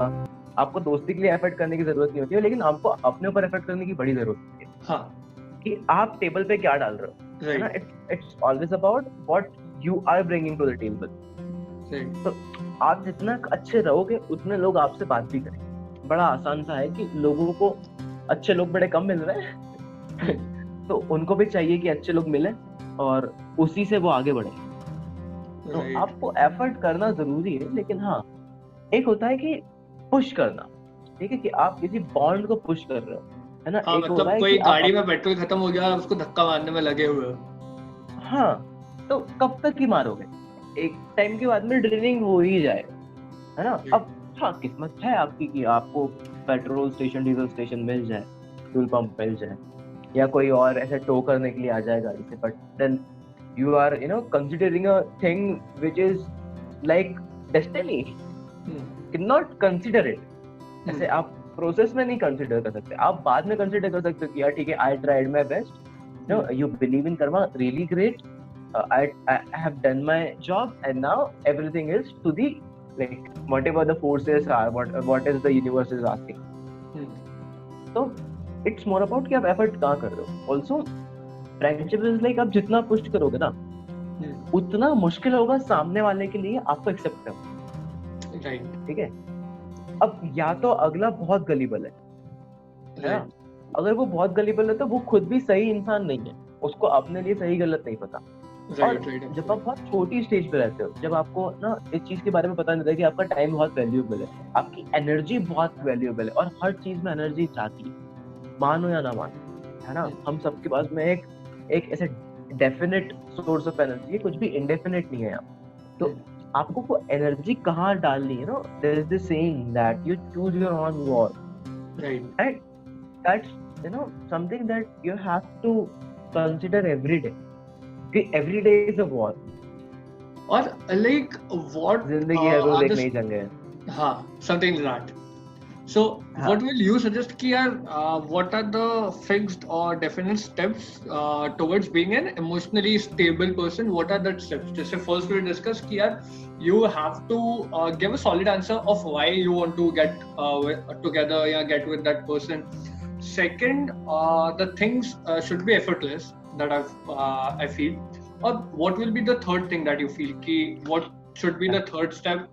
आपको दोस्ती के लिए एफर्ट करने की जरूरत नहीं होती है, लेकिन आपको अपने ऊपर एफर्ट करने की बड़ी जरूरत होती है हाँ कि आप टेबल पे क्या डाल रहे हो, है ना. Right it's always about what you are bringing to the table. Right तो आप जितना अच्छे रहोगे उतने लोग आपसे बात भी करेंगे. बड़ा आसान सा है कि लोगों को अच्छे लोग बड़े कम मिल रहे हैं तो उनको भी चाहिए कि अच्छे लोग मिले और उसी से वो आगे बढ़े. तो राइट आपको एफर्ट करना जरूरी है, लेकिन हाँ, एक होता है कि पुश करना. ठीक है, कि आप किसी बॉन्ड को पुश कर रहे हो, है ना. हाँ एक होता मतलब है कि कोई आप गाड़ी में पेट्रोल खत्म हो गया और उसको धक्का मारने में लगे हुए हो। हाँ, तो कब तक ही मारोगे. एक टाइम के बाद में ड्रेनिंग हो ही जाएगा, है ना. अब हाँ, किस्मत है आपकी कि आपको पेट्रोल स्टेशन, डीजल स्टेशन मिल जाए, फ्यूल पंप मिल जाए, या कोई और ऐसे टो करने के लिए आ जाए गाड़ी से. But then you are considering a thing which is like destiny. Can not consider it. ऐसे आप प्रोसेस में नहीं कंसिडर कर सकते. आप बाद में कंसिडर कर सकते हो कि यार ठीक है, I tried my best. No, you believe in karma, really great. I have done my job and now everything is to the, like, whatever the forces are, what is the universe is asking. So it's more about कि आप effort कहाँ कर रहे हो. Also friendship is like आप जितना push करोगे ना उतना मुश्किल होगा सामने वाले के लिए आपको एक्सेप्ट करना. राइट ठीक है. अब या तो अगला बहुत गलीबल है ना. राइट अगर वो बहुत गलीबल है तो वो खुद भी सही इंसान नहीं है, उसको अपने लिए सही गलत नहीं पता. और राइट राइट जब आप बहुत छोटी स्टेज पे रहते हो, जब आपको ना इस चीज के बारे में पता नहीं होता कि आपका टाइम बहुत वैल्यूएबल है, आपकी एनर्जी बहुत वैल्यूएबल है, और हर चीज में एनर्जी जाती है, मानो या ना मानो, है ना. हम सबके पास में एक एक ऐसे डेफिनेट सोर्स ऑफ एनर्जी है, कुछ भी इंडेफिनेट नहीं है यहाँ. तो आपको वो एनर्जी कहाँ डालनी है ना. There is this saying that you choose your own war, right and that's something that you have to consider every day, कि every day is a war. और लाइक व्हाट जिंदगी है रोज आर एक द नई जंग है. हाँ समथिंग लाइक दैट. So, हाँ, what will you suggest कि यार what are the fixed or definite steps towards being an emotionally stable person? What are the steps? जैसे first we discuss कि यार you have to give a solid answer of why you want to get together या get with that person. Second, the things should be effortless that I feel. Or what will be the third thing that you feel कि what should be the third step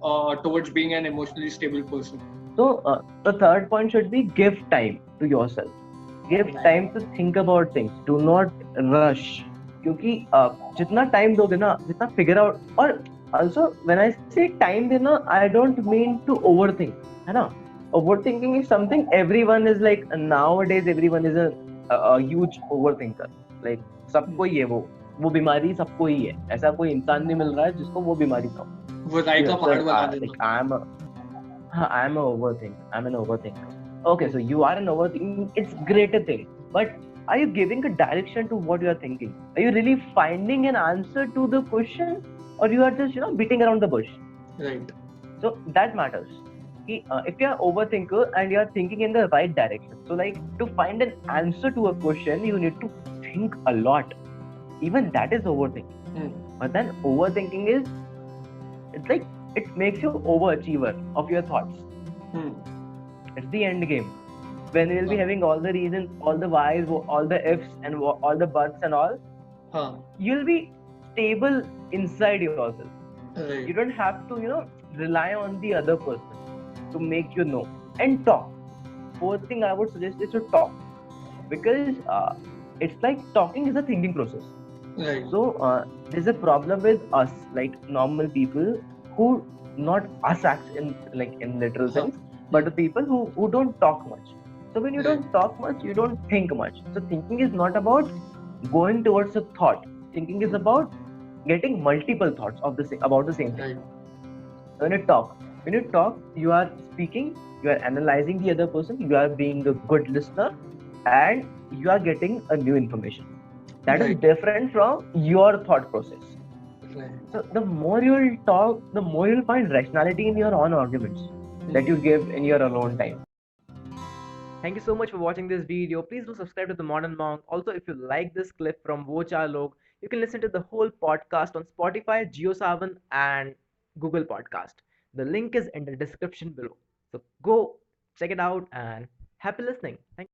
towards being an emotionally stable person? so the third point should be give time to yourself. Give time to think about things. Do not rush. क्योंकि जितना time दोगे ना, जितना figure out. और also when I say time देना, I don't mean to overthink, है ना. Overthinking is something everyone is like nowadays. Everyone is a huge overthinker. Like सबको ही है वो बीमारी सबको ही है. ऐसा कोई इंसान नहीं मिल रहा है जिसको वो बीमारी ना हो. वो राई का पहाड़ बना Like देना. I'm an overthinker. I'm an overthinker. Okay, so you are an overthinker. It's greater thing. But are you giving a direction to what you are thinking? Are you really finding an answer to the question, or you are just beating around the bush? Right. So that matters. If you are overthinker and you are thinking in the right direction, so like to find an answer to a question, you need to think a lot. Even that is overthinking. But then overthinking is, it's like it makes you overachiever of your thoughts. It's the end game. When you'll be having all the reasons, all the whys, all the ifs, and all the buts and all, you'll be stable inside yourself. Right. You don't have to, rely on the other person to make you know. And talk. Fourth thing I would suggest is to talk. Because it's like talking is a thinking process. Right. So there's a problem with us, like normal people, who not us in literal sense, but the people who don't talk much. So when you don't talk much, you don't think much. So thinking is not about going towards a thought. Thinking is about getting multiple thoughts about the same thing. Right. When you talk, you are speaking, you are analyzing the other person, you are being a good listener, and you are getting a new information. That is different from your thought process. Right. So the more you'll talk, the more you'll find rationality in your own arguments that you give in your alone time. Thank you so much for watching this video. Please do subscribe to The Modern Monk. Also, if you like this clip from Wo Cha Log, you can listen to the whole podcast on Spotify, JioSaavn, and Google Podcast. The link is in the description below. So go check it out and happy listening. Thank